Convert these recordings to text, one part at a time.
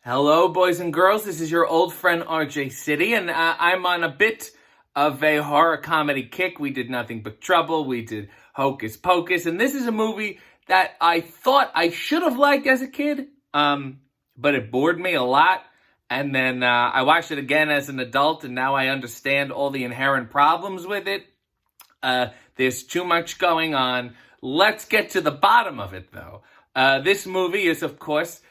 Hello, boys and girls. This is your old friend RJ City, and I'm on a bit of a horror comedy kick. We did Nothing But Trouble. We did Hocus Pocus, and this is a movie that I thought I should have liked as a kid, but it bored me a lot. And then I watched it again as an adult, and now I understand all the inherent problems with it. There's too much going on. Let's get to the bottom of it, though. This movie is, of course,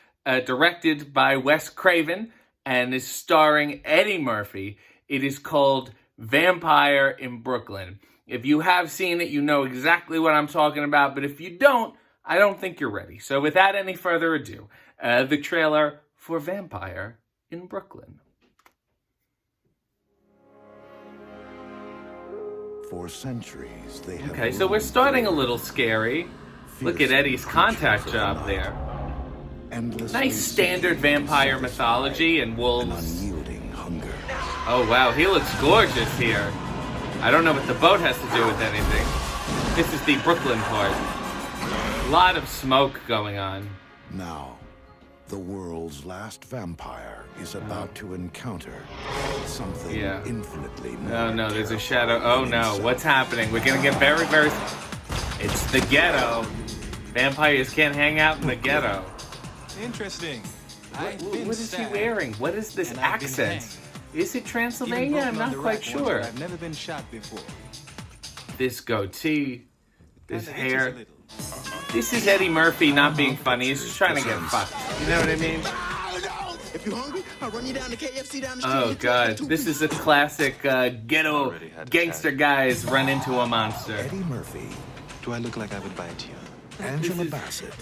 directed by Wes Craven and is starring Eddie Murphy. It is called Vampire in Brooklyn. If you have seen it, you know exactly what I'm talking about. But if you don't, I don't think you're ready. So without any further ado, the trailer for Vampire in Brooklyn. For centuries, they have. Okay, so we're starting a little scary. Look at Eddie's contact job there. Nice standard vampire mythology and wolves. Unyielding hunger. Oh wow, he looks gorgeous here. I don't know what the boat has to do with anything. This is the Brooklyn part. A lot of smoke going on. Now, the world's last vampire is about to encounter something infinitely more. Oh no, there's a shadow. Oh no, what's happening? We're gonna get very, very... It's the ghetto. Vampires can't hang out in the ghetto. Interesting. What is he wearing? What is this accent? Is it Transylvania? I'm not quite sure. I've never been shot before. This goatee, this hair. This is Eddie Murphy not being funny. He's just trying to get fucked. You know what I mean? If you're hungry, I'll run you down to KFC down the street. Oh god, this is a classic ghetto gangster guys run into a monster. Eddie Murphy. Do I look like I would bite you? Angela Bassett.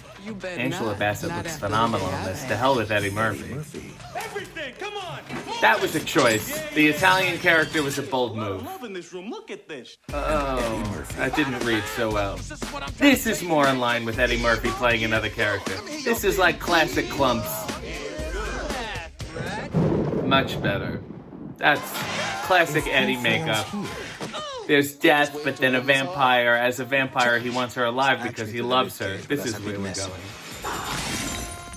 Angela Bassett looks phenomenal in this. To hell with Eddie Murphy. Everything, come on! That was a choice. The Italian character was a bold move. Love in this room. Look at this. Oh, that didn't read so well. This is more in line with Eddie Murphy playing another character. This is like classic Clumps. Much better. That's classic Eddie makeup. There's death, but then a vampire. As a vampire, he wants her alive because he loves her. This is where we're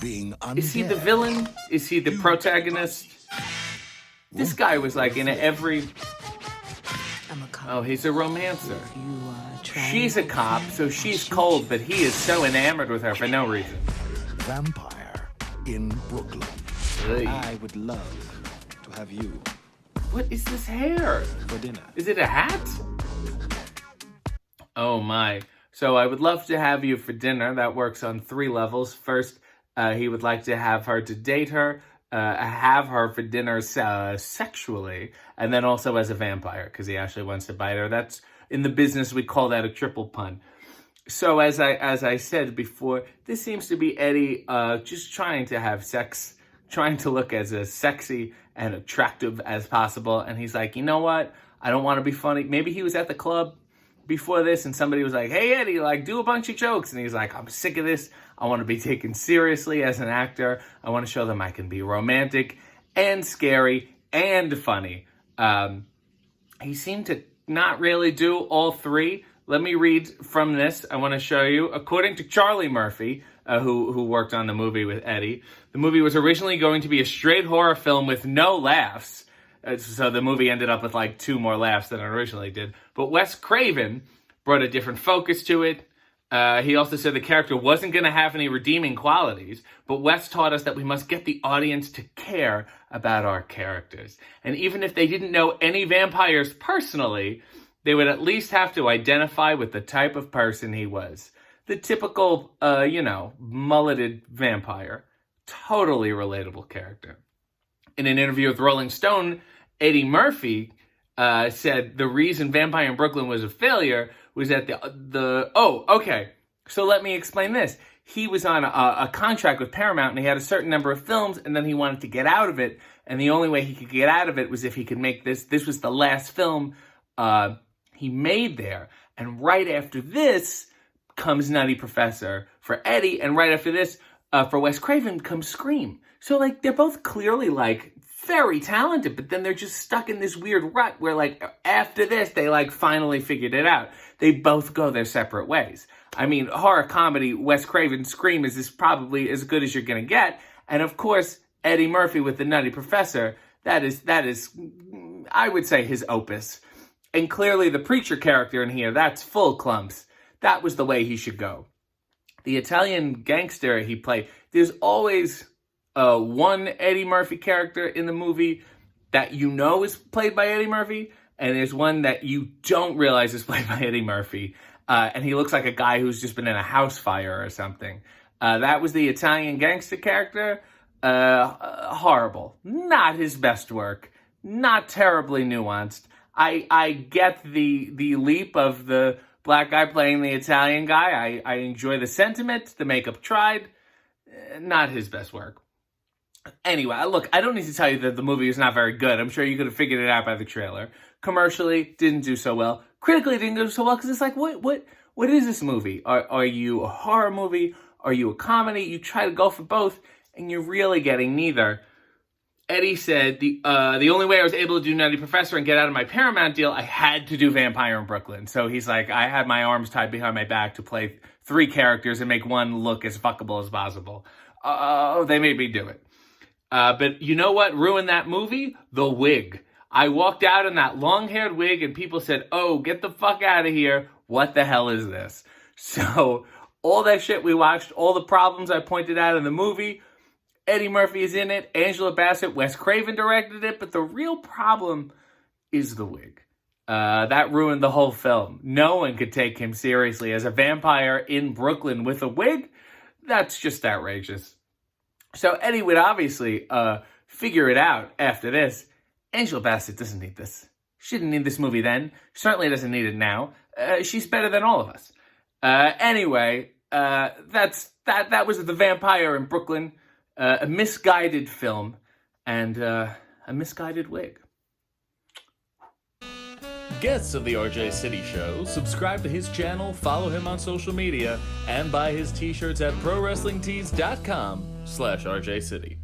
going. Is he the villain? Is he the protagonist? This guy was like in every... Oh, he's a romancer. She's a cop, so she's cold, but he is so enamored with her for no reason. Vampire in Brooklyn. I would love to have you What is this hair? for dinner. Is it a hat? Oh my. So I would love to have you for dinner. That works on 3 levels. First, he would like to have her to date her, have her for dinner sexually, and then also as a vampire, because he actually wants to bite her. That's, in the business, we call that a triple pun. So as I said before, this seems to be Eddie just trying to have sex, trying to look as sexy and attractive as possible. And he's like, you know what? I don't want to be funny. Maybe he was at the club before this and somebody was like, hey, Eddie, like, do a bunch of jokes. And he's like, I'm sick of this. I want to be taken seriously as an actor. I want to show them I can be romantic and scary and funny. He seemed to not really do all 3. Let me read from this. I want to show you. According to Charlie Murphy, who worked on the movie with Eddie, the movie was originally going to be a straight horror film with no laughs. So the movie ended up with like 2 more laughs than it originally did. But Wes Craven brought a different focus to it. He also said the character wasn't going to have any redeeming qualities, but Wes taught us that we must get the audience to care about our characters. And even if they didn't know any vampires personally, they would at least have to identify with the type of person he was. The typical, mulleted vampire. Totally relatable character. In an interview with Rolling Stone, Eddie Murphy said the reason Vampire in Brooklyn was a failure was that so let me explain this. He was on a contract with Paramount, and he had a certain number of films, and then he wanted to get out of it, and the only way he could get out of it was if he could make this. This was the last film he made there, and right after this comes Nutty Professor for Eddie, and right after this, for Wes Craven, comes Scream. So, like, they're both clearly, like, very talented, but then they're just stuck in this weird rut where, like, after this, they, like, finally figured it out. They both go their separate ways. I mean, horror comedy, Wes Craven, Scream is probably as good as you're gonna get, and of course, Eddie Murphy with the Nutty Professor, that is, I would say, his opus. And clearly the preacher character in here, that's full clumps. That was the way he should go. The Italian gangster he played, there's always one Eddie Murphy character in the movie that you know is played by Eddie Murphy, and there's one that you don't realize is played by Eddie Murphy. And he looks like a guy who's just been in a house fire or something. That was the Italian gangster character. Horrible. Not his best work. Not terribly nuanced. I get the leap of the black guy playing the Italian guy. I enjoy the sentiment. The makeup tried. Not his best work. Anyway, look, I don't need to tell you that the movie is not very good. I'm sure you could have figured it out by the trailer. Commercially, didn't do so well. Critically, didn't do so well because it's like, what is this movie? Are you a horror movie? Are you a comedy? You try to go for both, and you're really getting neither. Eddie said, the only way I was able to do Nutty Professor and get out of my Paramount deal, I had to do Vampire in Brooklyn. So he's like, I had my arms tied behind my back to play 3 characters and make one look as fuckable as possible. They made me do it. But you know what ruined that movie? The wig. I walked out in that long-haired wig and people said, oh, get the fuck out of here. What the hell is this? So all that shit we watched, all the problems I pointed out in the movie, Eddie Murphy is in it, Angela Bassett, Wes Craven directed it, but the real problem is the wig. That ruined the whole film. No one could take him seriously as a vampire in Brooklyn with a wig. That's just outrageous. So Eddie would obviously figure it out after this. Angela Bassett doesn't need this. She didn't need this movie then. Certainly doesn't need it now. She's better than all of us. Anyway, that was The Vampire in Brooklyn. A misguided film, and a misguided wig. Guests of the RJ City Show, subscribe to his channel, follow him on social media, and buy his t-shirts at ProWrestlingTees.com/RJ City.